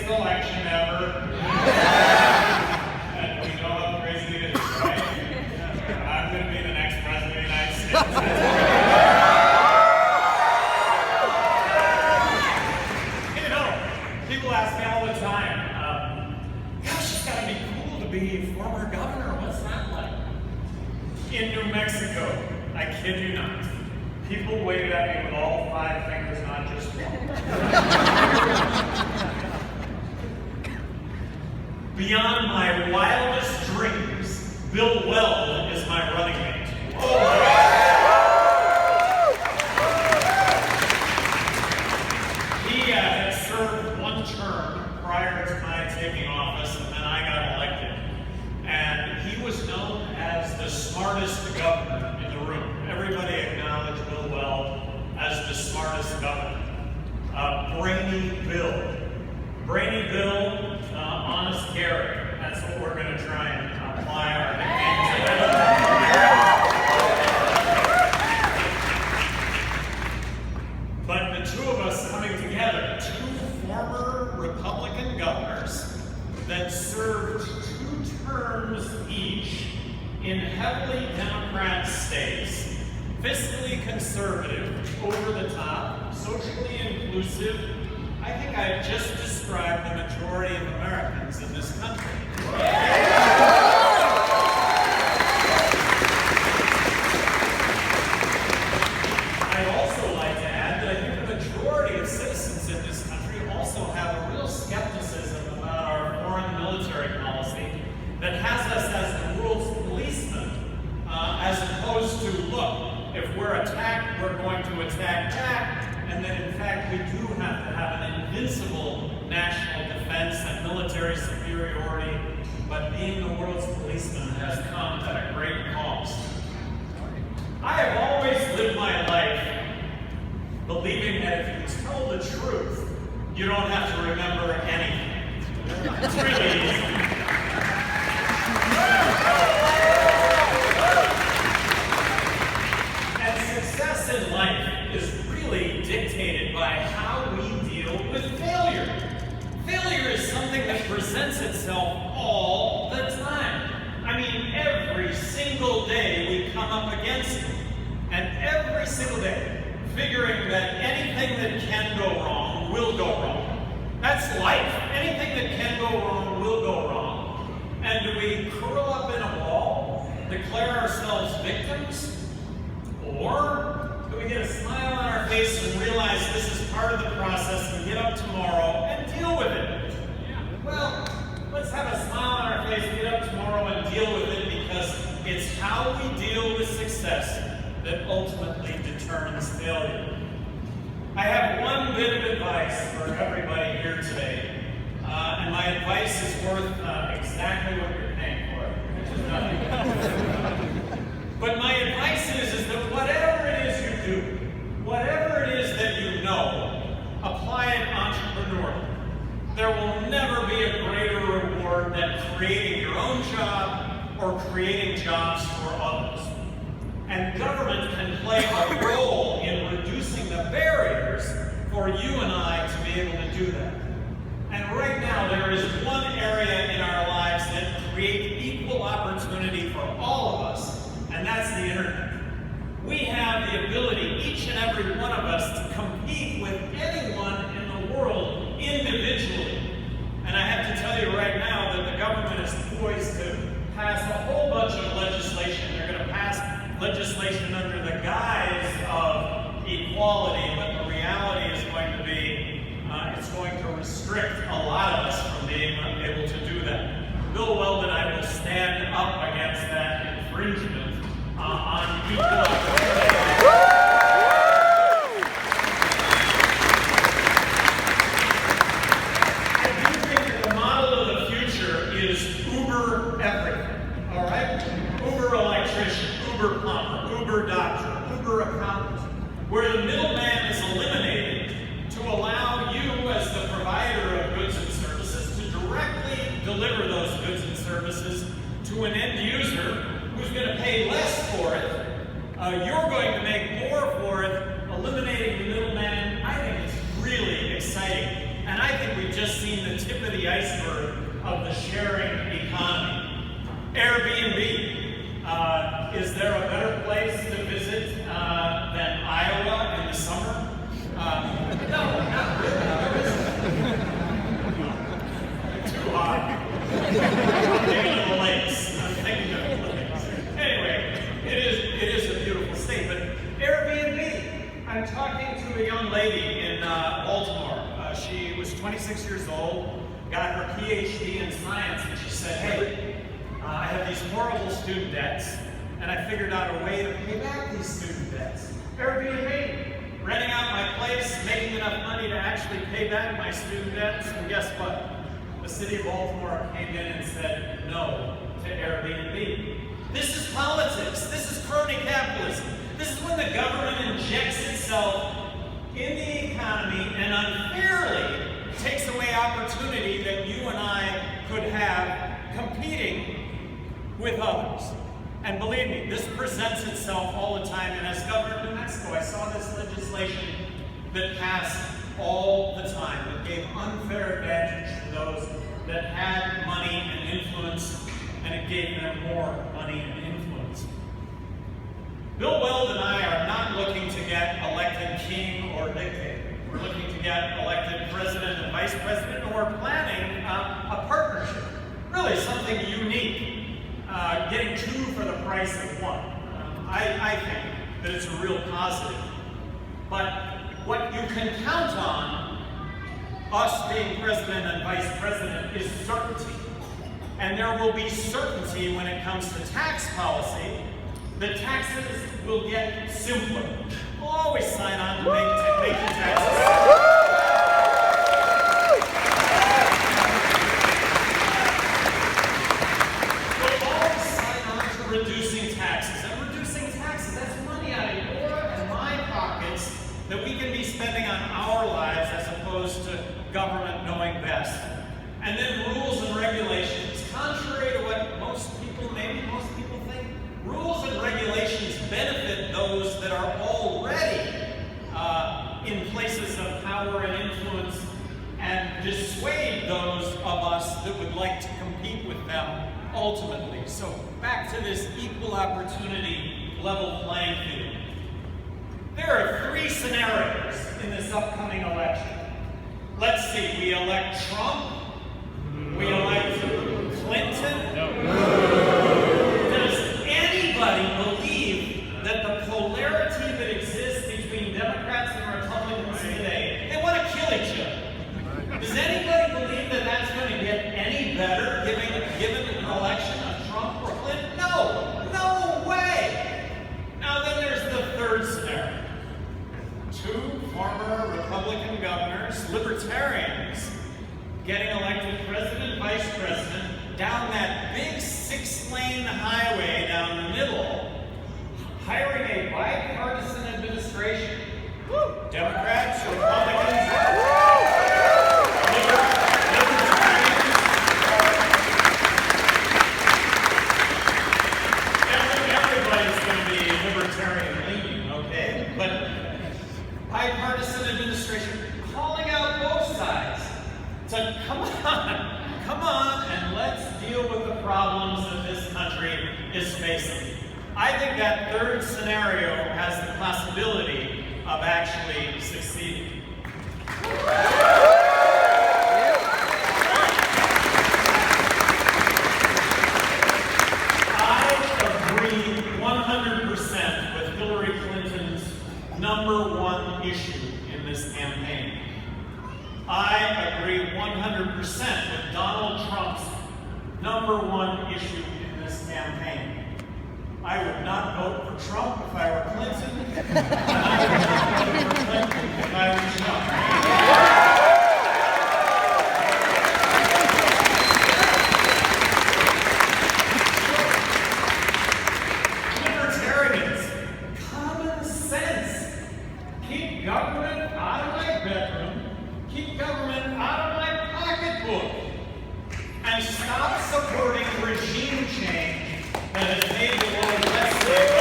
craziest election ever. And we know how crazy it is, right? I'm going to be the next president of the United States. You know, people ask me all the time, gosh, it's got to be cool to be former governor. What's that like? In New Mexico, I kid you not, people wave at me with all 5 fingers, not just one. Beyond my wildest dreams, Bill Weld is my running mate. He had served 1 term prior to my taking office, and then I got elected. And he was known as the smartest governor in the room. Everybody acknowledged Bill Weld as the smartest governor. Brainy Bill. Brainy Bill, Honest Gary. That's what we're going to try and apply our nicknames to. But the 2 of us coming together, 2 former Republican governors that served 2 terms each in heavily Democrat states, fiscally conservative, over the top, socially inclusive. I think I've just described the majority of Americans in this country. I'd also like to add that I think the majority of citizens in this country also have a real skepticism about our foreign military policy that has us as the world's policemen, as opposed to, look, if we're attacked, we're going to attack back, and that in fact we do have to have an invincible national defense and military superiority, but being the world's policeman has come at a great cost. I have always lived my life believing that if you tell the truth, you don't have to remember anything. It's really easy. And success in life is really dictated by how we deal with failure. Failure is something that presents itself all the time. I mean, every single day we come up against it. And every single day, figuring that anything that can go wrong will go wrong. That's life. Anything that can go wrong will go wrong. And do we curl up in a ball, declare ourselves victims? Or do we get a smile on our face and realize this is part of the process and get up tomorrow and deal with it? Well, let's have a smile on our face, get up tomorrow and deal with it, because it's how we deal with success that ultimately determines failure. I have one bit of advice for everybody here today, and my advice is worth exactly what you're paying for it, which is nothing. But my advice is that whatever it is you do, whatever it is that you know, apply it entrepreneurially. There will never be a greater reward than creating your own job or creating jobs for others. And government can play a role in reducing the barriers for you and I to be able to do that. And right now, there is one area in our lives that creates equal opportunity for all of us, and that's the internet. We have the ability, each and every one of us, to compete with anyone in the world individually. And I have to tell you right now that the government is poised to pass a whole bunch of legislation. They're going to pass legislation under the guise of equality, but the reality is going to be, it's going to restrict a lot of us from being able to do that. Bill Weld and I will stand up against that infringement on equal opportunity. I do think that the model of the future is Uber everything, all right? Uber electrician, Uber plumber, Uber doctor, Uber accountant, where the middleman is eliminated to allow you as the provider of goods and services to directly deliver those goods and services to an end user who's going to pay less for it. You're going to make more for it, eliminating the middleman. I think it's really exciting. and I think we've just seen the tip of the iceberg of the sharing economy. Airbnb. Is there a better place to visit than Iowa in the summer? No, not really. There isn't. Too hot. I'm thinking of the lakes. Anyway, it is a beautiful state, but Airbnb. I'm talking to a young lady in Baltimore. She was 26 years old, got her PhD in science, and she said, hey, I have these horrible student debts, and I figured out a way to pay back these student debts. Airbnb, renting out my place, making enough money to actually pay back my student debts, and guess what? The city of Baltimore came in and said no to Airbnb. This is politics. This is crony capitalism. This is when the government injects itself in the economy and unfairly takes away opportunity that you and I could have competing with others. And believe me, this presents itself all the time. And as governor of New Mexico, I saw this legislation that passed all the time that gave unfair advantage to those that had money and influence, and it gave them more money and influence. Bill Weld and I are not looking to get elected king or dictator. We're looking to get elected president and vice president, and we're planning a partnership. Really something unique, getting two for the price of one. I think that it's a real positive. But what you can count on, us being president and vice president, is certainty. And there will be certainty when it comes to tax policy. The taxes will get simpler. We'll always sign on to making taxes. We'll always sign on to reducing taxes. And reducing taxes, that's money out of your and my pockets that we can be spending on our lives as opposed to government knowing best. And then rules and regulations. Contrary to what maybe most people think, rules and regulations benefit those that are already in places of power and influence and dissuade those of us that would like to compete with them ultimately. So back to this equal opportunity level playing field. There are three scenarios in this upcoming election. Let's see, we elect Trump, we elect Clinton. Does anybody believe that the polarity that exists between Democrats and Republicans today, they want to kill each other? Does anybody believe that that's going to get any better given an election of Trump or Clinton? No way. Now then there's the third scenario. Two former Republican governors, libertarians, getting elected president, vice president, down that big 6-lane highway down the middle, hiring a bipartisan administration. Democrats, Republicans, everybody's going to be libertarian leaning, okay? But bipartisan administration calling out both sides to come on, and let's deal with the problems that this country is facing. I think that third scenario has the possibility of actually succeeding. I agree 100% with Hillary Clinton's #1 issue in this campaign. I agree 100% with Donald Trump's #1 issue in this campaign. I would not vote for Trump if I were Clinton, and I would not vote for Clinton if I were Trump. Libertarians, common sense. Keep government out of my bedroom. Keep government out of my pocketbook, and stop supporting regime change that has made the world less safe.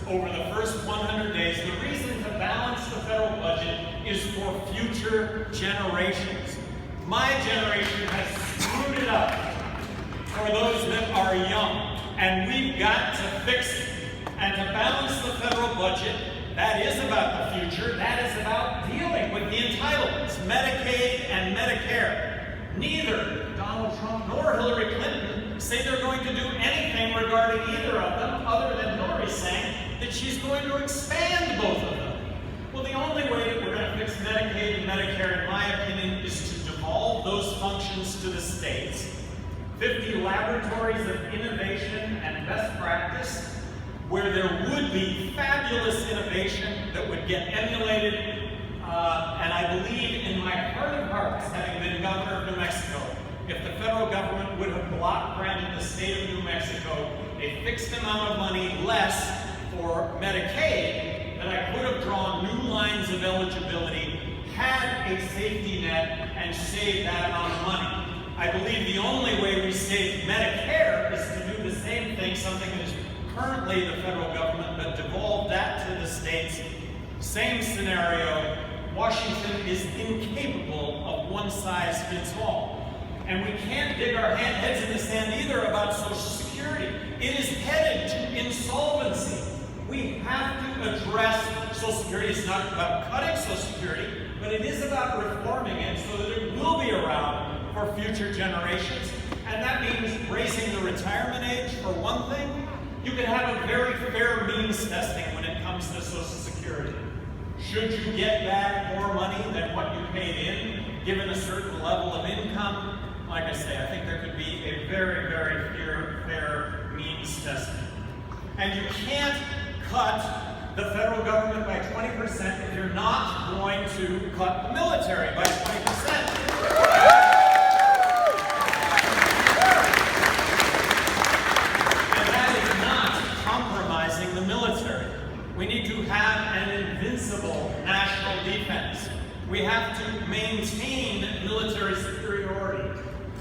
over the first 100 days. The reason to balance the federal budget is for future generations. My generation has screwed it up for those that are young, and we've got to fix it. And to balance the federal budget, that is about the future. That is about dealing with the entitlements, Medicaid and Medicare. Neither Donald Trump nor Hillary Clinton say they're going to do anything regarding either of them, other than Hillary saying that she's going to expand both of them. Well, the only way that we're going to fix Medicaid and Medicare, in my opinion, is to devolve those functions to the states. 50 laboratories of innovation and best practice, where there would be fabulous innovation that would get emulated, and I believe in my heart of hearts, having been governor of New Mexico, if the federal government would have block granted the state of New Mexico a fixed amount of money less for Medicaid, that I could have drawn new lines of eligibility, had a safety net, and saved that amount of money. I believe the only way we save Medicare is to do the same thing, something that is currently the federal government, but devolve that to the states. Same scenario. Washington is incapable of one size fits all. And we can't dig our heads in the sand either about Social Security. It is headed to insolvency. We have to address Social Security. It's not about cutting Social Security, but it is about reforming it so that it will be around for future generations. And that means raising the retirement age for one thing. You can have a very fair means testing when it comes to Social Security. Should you get back more money than what you paid in, given a certain level of income? Like I say, I think there could be a very, very fair means testing. And you can't cut the federal government by 20% if you're not going to cut the military by 20%. The military. We need to have an invincible national defense. We have to maintain military superiority.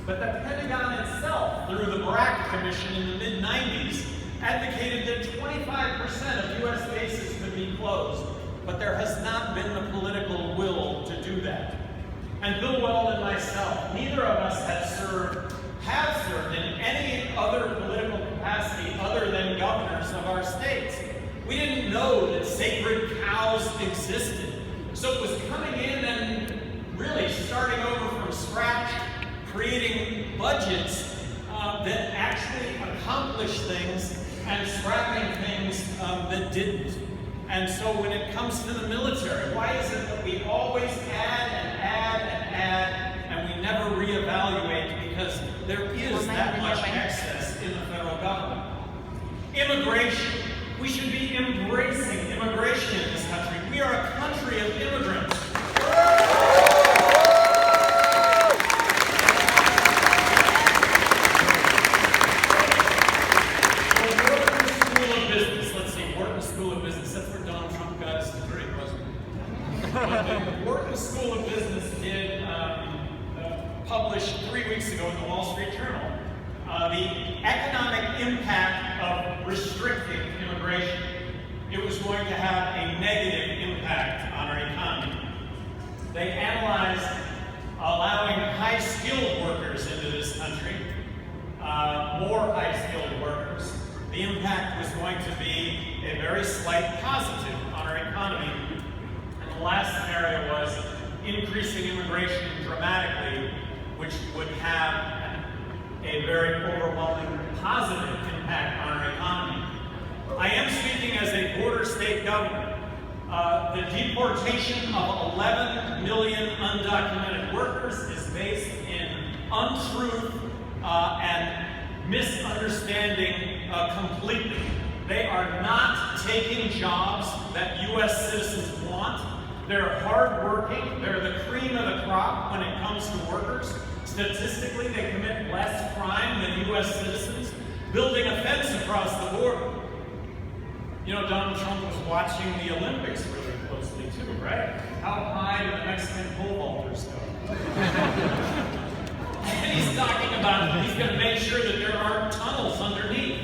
But the Pentagon itself, through the Barack Commission in the mid-90s, advocated that 25% of U.S. bases could be closed. But there has not been the political will to do that. And Bill Weld and myself, neither of us have served in any other political capacity other than governors of our states. We didn't know that sacred cows existed. So it was coming in and really starting over from scratch, creating budgets that actually accomplish things and scrapping things that didn't. And so when it comes to the military, why is it that we always add and add and add, and we never reevaluate? Because there is that much excess in the federal government. Immigration. We should be embracing immigration in this country. We are a country of immigrants. The Wharton School of Business. Let's see, Wharton School of Business. That's where Donald Trump got his degree, wasn't it? But the Wharton School of Business did published 3 weeks ago in the Wall Street Journal the economic impact of restricting immigration. It was going to have a negative impact on our economy. They analyzed allowing high-skilled workers into this country, more high-skilled workers. The impact was going to be a very slight positive on our economy. And the last scenario was increasing immigration dramatically, which would have a very overwhelming positive impact on our economy. I am speaking as a border state governor. The deportation of 11 million undocumented workers is based in untruth and misunderstanding completely. They are not taking jobs that U.S. citizens want. They're hardworking. They're the cream of the crop when it comes to workers. Statistically, they commit less crime than U.S. citizens, building a fence across the border. You know, Donald Trump was watching the Olympics really closely too, right? How high do the Mexican pole vaulters go? And he's talking about he's going to make sure that there aren't tunnels underneath.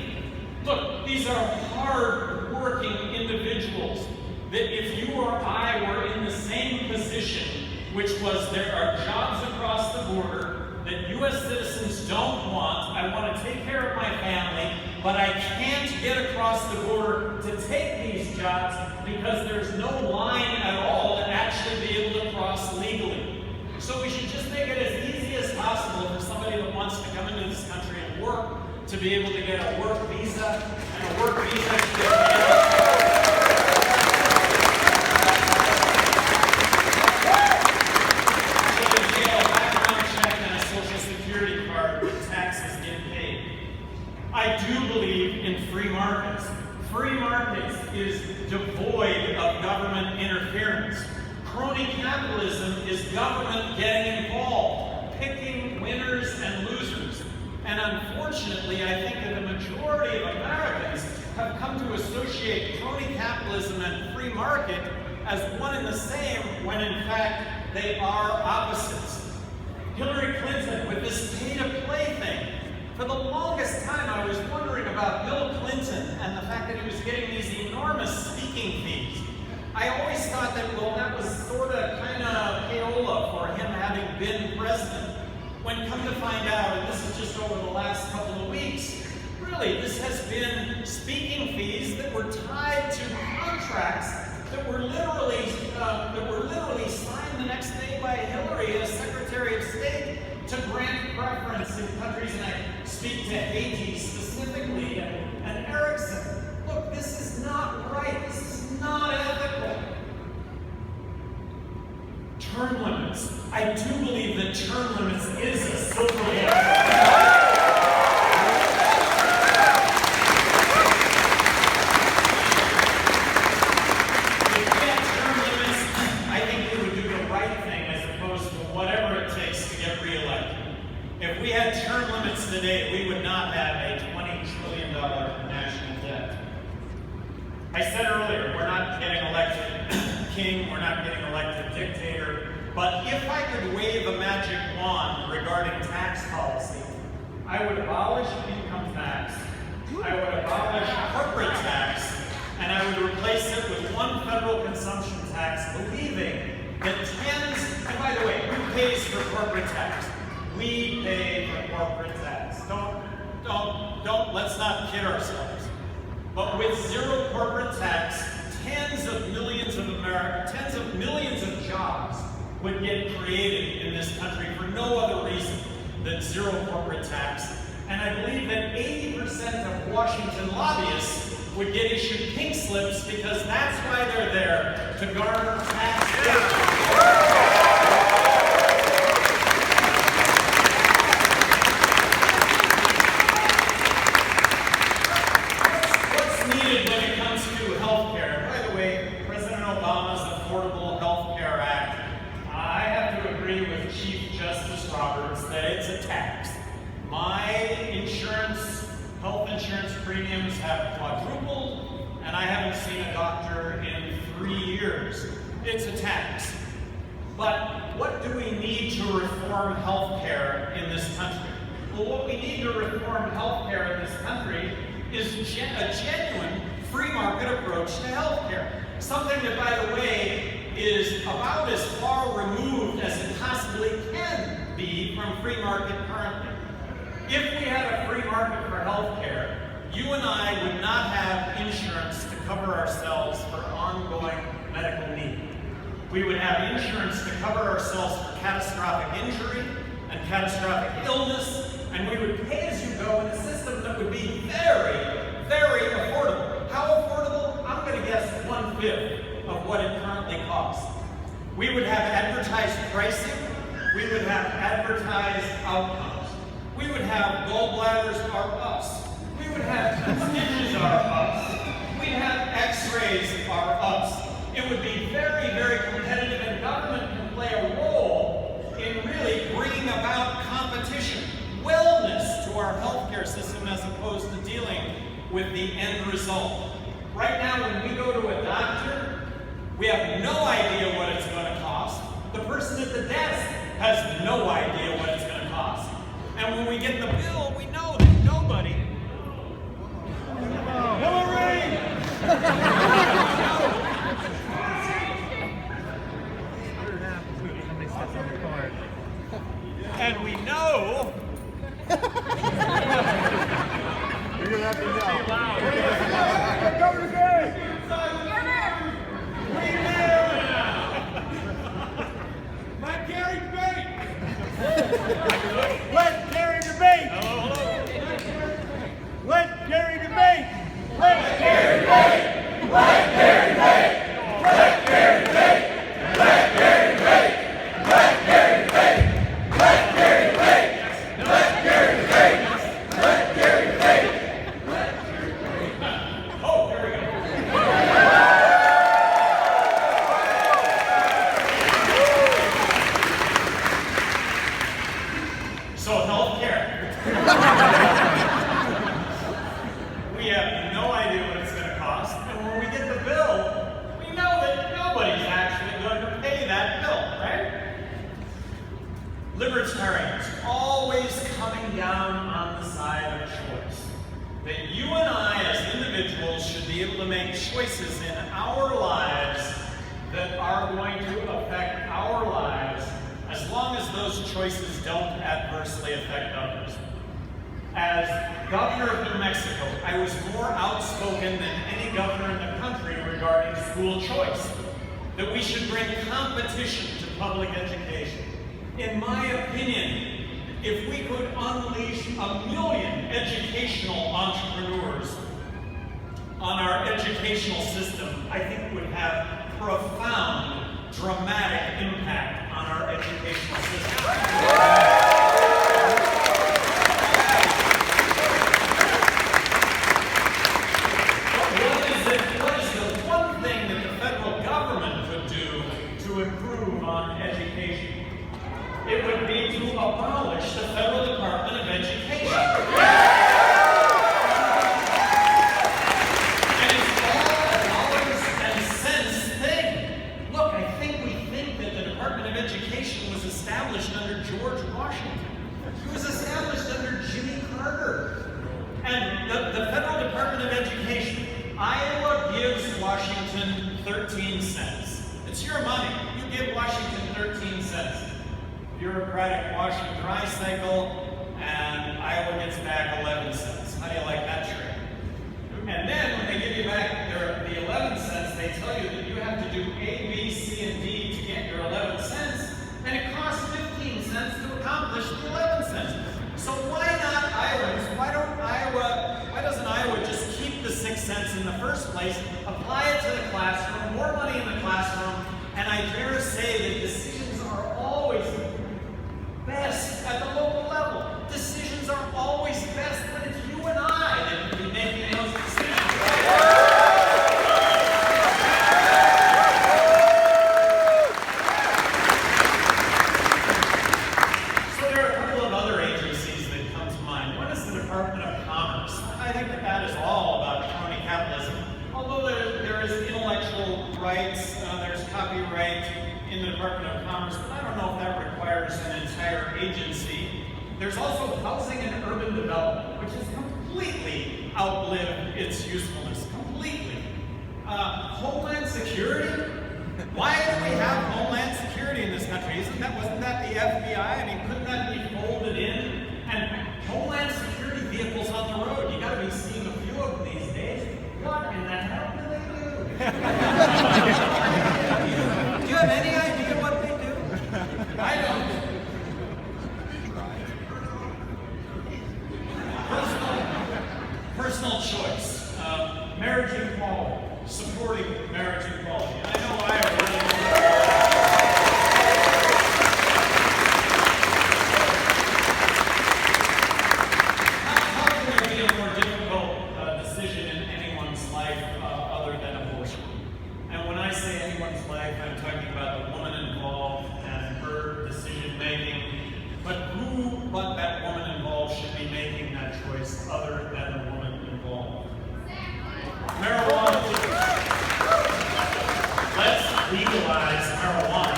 Look, these are hard hardworking individuals that if you or I were in the same position, which was there are jobs across the border that U.S. citizens don't want, I want to take care of my family, but I can't get across the border to take these jobs because there's no line at all to actually be able to cross legally. So we should just make it as easy as possible for somebody that wants to come into this country and work to be able to get a work visa and a work visa to get a background check and a social security card with taxes get paid. I do believe in free markets. Free markets is devoid of government interference. Crony capitalism is government getting involved, picking winners and losers. And unfortunately, I think that the majority of Americans have come to associate crony capitalism and free market as one and the same, when in fact they are opposites. Hillary Clinton with this pay-to-play thing. For the longest time, I was wondering about Bill Clinton and the fact that he was getting these enormous speaking fees. I always thought that, well, that was sort of kind of payola for him having been president. When come to find out, and this is just over the last couple of weeks, really, this has been speaking fees that were tied to contracts that were literally signed the next day by Hillary as Secretary of State to grant preference in countries, and I speak to Haiti specifically, and Erickson. Look, this is not right. This is not ethical. Term limits. I do believe that term limits is a silver bullet. If we had term limits today, we would not have a $20 trillion national debt. I said earlier, we're not getting elected king, we're not getting elected dictator, but if I could wave a magic wand regarding tax policy, I would abolish income tax, I would abolish corporate tax, and I would replace it with one federal consumption tax, believing that tens, and by the way, who pays for corporate tax? We pay for corporate tax. Let's not kid ourselves. But with zero corporate tax, tens of millions of jobs would get created in this country for no other reason than zero corporate tax. And I believe that 80% of Washington lobbyists would get issued pink slips because that's why they're there, to garner tax revenue. Health insurance premiums have quadrupled, and I haven't seen a doctor in 3 years. It's a tax. But what do we need to reform healthcare in this country? Well, what we need to reform healthcare in this country is a genuine free market approach to healthcare. Something that, by the way, is about as far removed as it possibly can be from free market currently. If we had a free market for healthcare, you and I would not have insurance to cover ourselves for ongoing medical need. We would have insurance to cover ourselves for catastrophic injury and catastrophic illness, and we would pay as you go in a system that would be very, very affordable. How affordable? I'm going to guess 1/5 of what it currently costs. We would have advertised pricing. We would have advertised outcomes. We would have gallbladders are us. We would have stitches are us. We'd have x-rays are us. It would be very, very competitive, and government can play a role in really bringing about competition, wellness to our healthcare system as opposed to dealing with the end result. Right now, when we go to a doctor, we have no idea what it's going to cost. The person at the desk has no idea what it's going to cost. And when we get the bill, we know that nobody... Hillary! be able to make choices in our lives that are going to affect our lives as long as those choices don't adversely affect others. As governor of New Mexico, I was more outspoken than any governor in the country regarding school choice, that we should bring competition to public education. In my opinion, if we could unleash 1 million educational entrepreneurs on our educational system, I think it would have profound, dramatic impact on our educational system. What is the one thing that the federal government could do to improve on education? It would be to abolish the Federal Department of Education. And it's all a dollars and cents thing. Look, I think we think that the Department of Education was established under George Washington. It was established under Jimmy Carter. And the Federal Department of Education, Iowa gives Washington 13 cents. It's your money. You give Washington 13 cents. Bureaucratic wash and dry cycle, and Iowa gets back 11 cents. How do you like that trade? And then when they give you back the 11 cents, they tell you that you have to do A, B, C, and D to get your 11 cents, and it costs 15 cents to accomplish the 11 cents. So why not Iowans? Why doesn't Iowa just keep the 6 cents in the first place, apply it to the classroom, more money in the classroom, and I dare say that decisions are always best at the local level. Decisions are always best when it's you and I that can be making those decisions. So there are a couple of other agencies that come to mind. One is the Department of Commerce. I think that is all about crony capitalism. Although there is intellectual rights, there's copyright in the Department of Commerce, but I don't know if that requires an entire agency. There's also housing and urban development, which has completely outlived its usefulness. Completely. Homeland Security? Why do we have Homeland Security in this country? Wasn't that the FBI? I mean, couldn't that be folded in? And Homeland Security vehicles on the road, you gotta be seeing a few of them these days. What in the hell do they do? Do you have any idea what they do? I don't. Personal choice, marriage equality, supporting marriage equality. And I know I How can there be a more difficult decision in anyone's life other than abortion? And when I say anyone's life, I'm talking about the woman involved and her decision making. But who but that woman involved should be making that choice other than the woman involved? Marijuana. Let's legalize marijuana.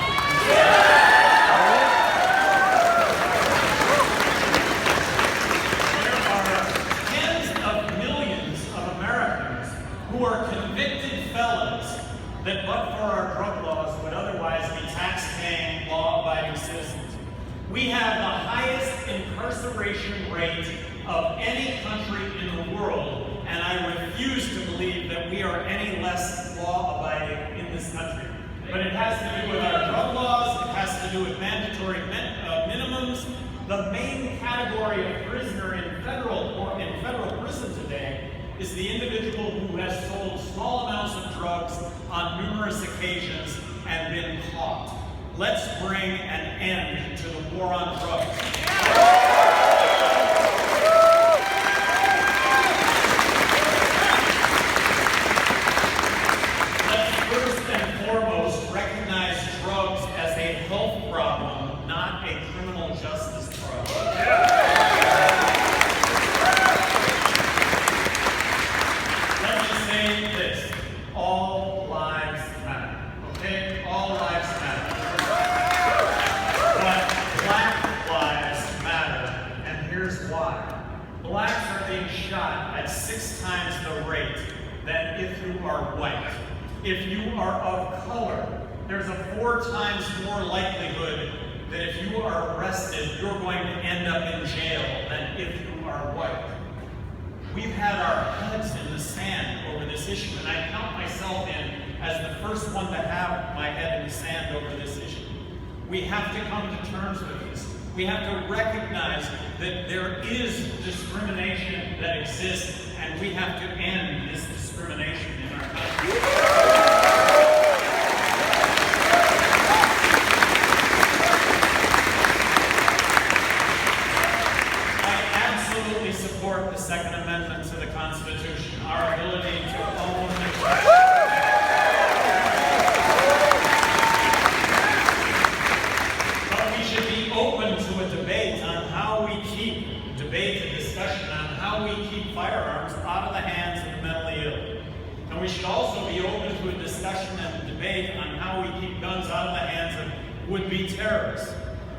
There are tens of millions of Americans who are convicted felons that but for our drug laws would otherwise be tax-paying, law-abiding citizens. We have the highest incarceration rate of any country in the world, and I refuse to believe that we are any less law-abiding in this country. But it has to do with our drug laws, it has to do with mandatory minimums. The main category of prisoner in federal prison today is the individual who has sold small amounts of drugs on numerous occasions and been caught. Let's bring an end to the war on drugs. Let's first and foremost recognize drugs as a health problem, not a criminal justice problem. Let me say this. All lives matter. Okay? All lives matter. But Black lives matter. you are white. If you are of color, there's a 4 times more likelihood that if you are arrested, you're going to end up in jail than if you are white. We've had our heads in the sand over this issue, and I count myself in as the first one to have my head in the sand over this issue. We have to come to terms with this. We have to recognize that there is discrimination that exists, and we have to end this discrimination in our country. Support the Second Amendment to the Constitution, our ability to own and but we should be open to a debate on how we keep a discussion on how we keep firearms out of the hands of the mentally ill. And we should also be open to a discussion and a debate on how we keep guns out of the hands of would-be terrorists.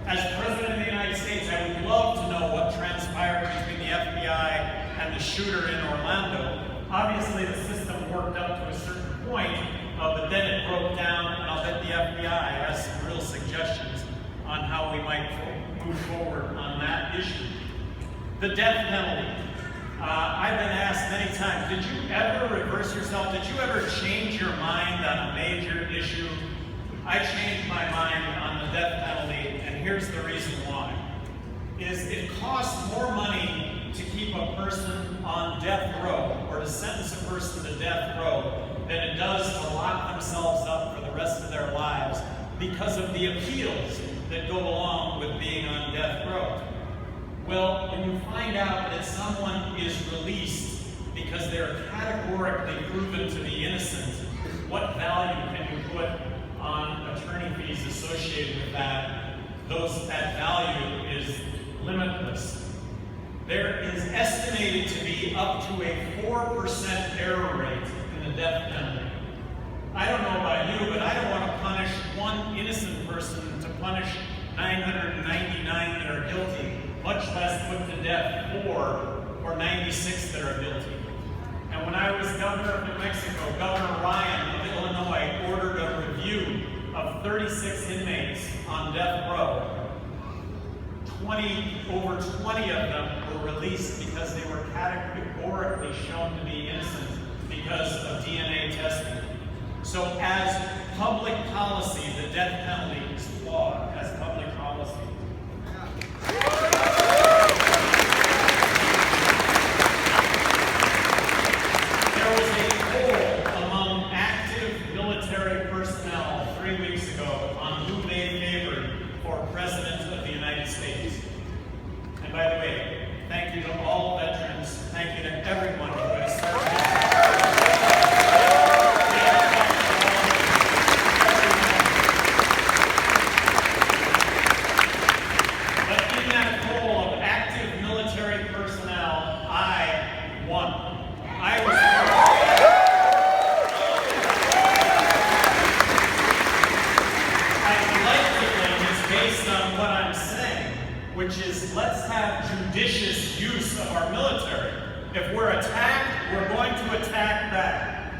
As President of the United States, I would love to know what transpired between the FBI and the shooter in Orlando. Obviously, the system worked up to a certain point, but then it broke down, and I'll bet the FBI has some real suggestions on how we might move forward on that issue. The death penalty. I've been asked many times, did you ever reverse yourself? Did you ever change your mind on a major issue? I changed my mind on the death penalty, and here's the reason why. It costs more money to keep a person on death row, or to sentence a person to death row, than it does to lock themselves up for the rest of their lives because of the appeals that go along with being on death row. Well, when you find out that someone is released because they're categorically proven to be innocent, what value can you put on attorney fees associated with that? That value is limitless. There is estimated to be up to a 4% error rate in the death penalty. I don't know about you, but I don't want to punish one innocent person to punish 999 that are guilty, much less put to death 4 or 96 that are guilty. And when I was governor of New Mexico, Governor Ryan of Illinois ordered a review of 36 inmates on death row. Over 20 of them were released because they were categorically shown to be innocent because of DNA testing. So as public policy, the death penalty is flawed as public policy. There was a poll among active military personnel 3 weeks ago on who they favored for President of the United States. And by the way, thank you to all veterans. Thank you to everyone who has served. But in that poll of active military personnel, I won. I was based on what I'm saying, which is let's have judicious use of our military. If we're attacked, we're going to attack back.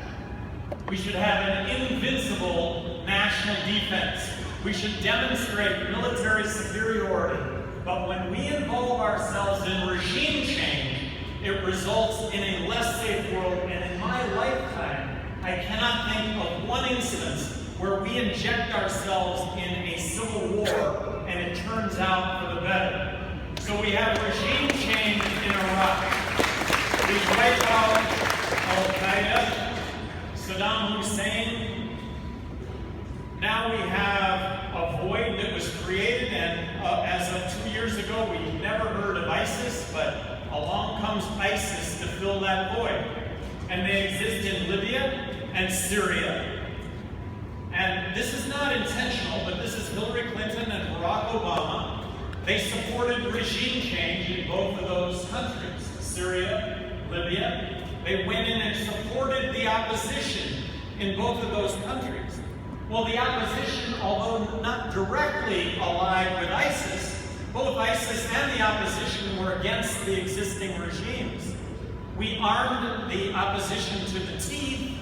We should have an invincible national defense. We should demonstrate military superiority. But when we involve ourselves in regime change, it results in a less safe world. And in my lifetime, I cannot think of one instance where we inject ourselves in a civil war and it turns out for the better. So we have regime change in Iraq. We wipe out Al-Qaeda, Saddam Hussein. Now we have a void that was created, and as of 2 years ago, we never heard of ISIS, but along comes ISIS to fill that void. And they exist in Libya and Syria. And this is not intentional, but this is Hillary Clinton and Barack Obama. They supported regime change in both of those countries, Syria, Libya. They went in and supported the opposition in both of those countries. Well, the opposition, although not directly allied with ISIS, both ISIS and the opposition were against the existing regimes. We armed the opposition to the teeth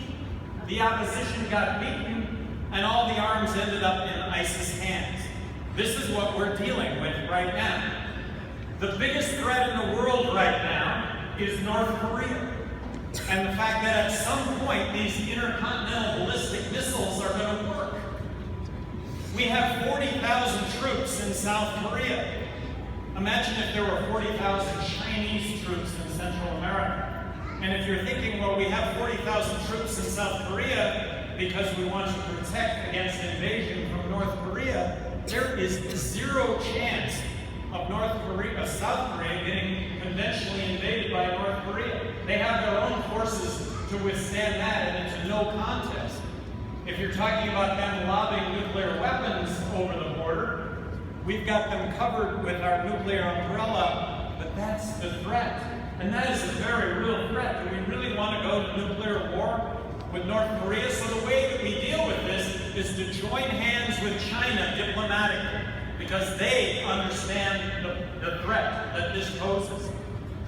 the opposition got beaten, and all the arms ended up in ISIS hands. This is what we're dealing with right now. The biggest threat in the world right now is North Korea. And the fact that at some point these intercontinental ballistic missiles are going to work. We have 40,000 troops in South Korea. Imagine if there were 40,000 Chinese troops in Central America. And if you're thinking, well, we have 40,000 troops in South Korea because we want to protect against invasion from North Korea, there is zero chance of South Korea getting conventionally invaded by North Korea. They have their own forces to withstand that, and it's a no contest. If you're talking about them lobbing nuclear weapons over the border, we've got them covered with our nuclear umbrella, but that's the threat. And that is a very real threat. Do we really want to go to nuclear war with North Korea? So the way that we deal with this is to join hands with China diplomatically, because they understand the threat that this poses.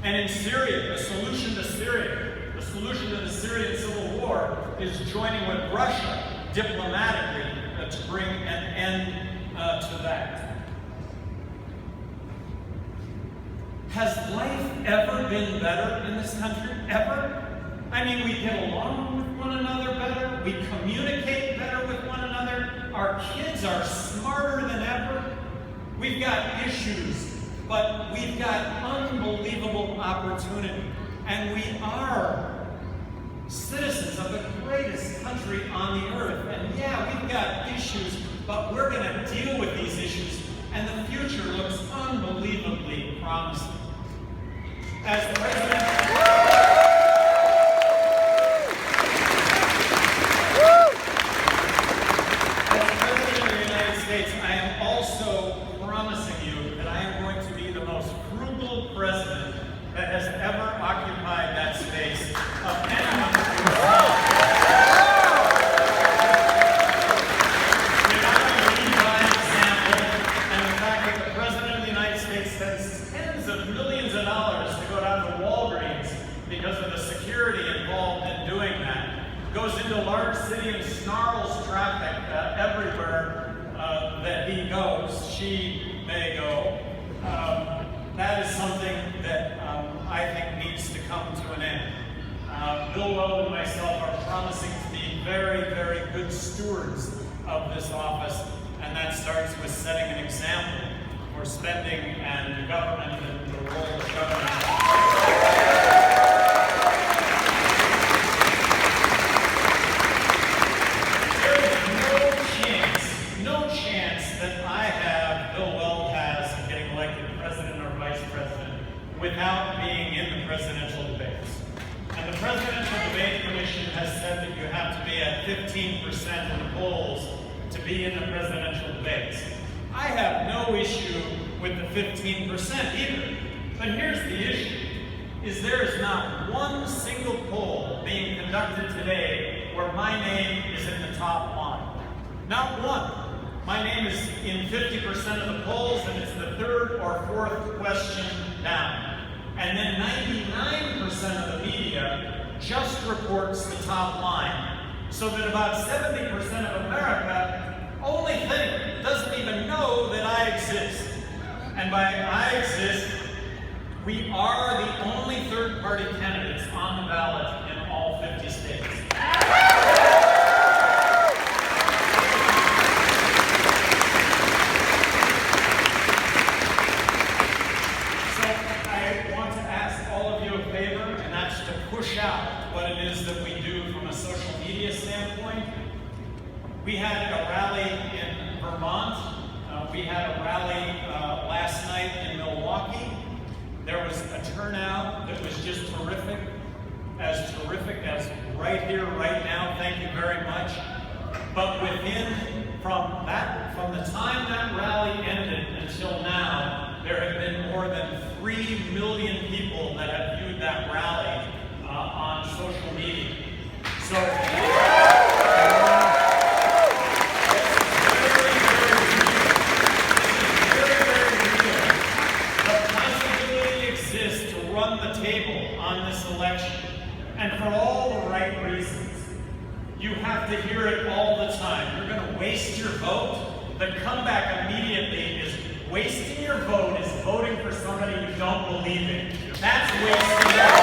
And in Syria, the solution to the Syrian civil war is joining with Russia diplomatically to bring an end to that. Has life ever been better in this country? Ever? I mean, we get along with one another better. We communicate better with one another. Our kids are smarter than ever. We've got issues, but we've got unbelievable opportunity. And we are citizens of the greatest country on the earth. And yeah, we've got issues, but we're going to deal with these issues. And the future looks unbelievably promising. As President of the United States, I am also promising you that I am going to be the most frugal president that has ever occupied that space of anyone. We're not going to lead by example, and the fact that the President of the United States spends tens of millions of dollars to go down to Walgreens because of the security involved in doing that, goes into large city and snarls traffic everywhere that he goes, she may go. That is something that I think needs to come to an end. Bill Weld and myself are promising to be very, very good stewards of this office, and that starts with setting an example for spending and government and the role of government. No chance that I have, Bill Weld has, of getting elected president or vice president without being in the presidential debates. And the Presidential Debate Commission has said that you have to be at 15% in the polls to be in the presidential debates. I have no issue with the 15% either. But here's the issue, is there is not one single poll being conducted today where my name is in the top line. Not one. My name is in 50% of the polls, and it's the third or fourth question down. And then 99% of the media just reports the top line. So that about 70% of America only doesn't even know that I exist. And by I exist, we are the only third-party candidates on the ballot in all 50 states. Push out what it is that we do from a social media standpoint. We had a rally in Vermont. We had a rally last night in Milwaukee. There was a turnout that was just terrific as right here, right now. Thank you very much. But from the time that rally ended until now, there have been more than 3 million people that have viewed that rally on social media. So the possibility exists to run the table on this election, and for all the right reasons. You have to hear it all the time. You're going to waste your vote. The comeback immediately is wasting your vote is voting for somebody you don't believe in. That's wasting your vote.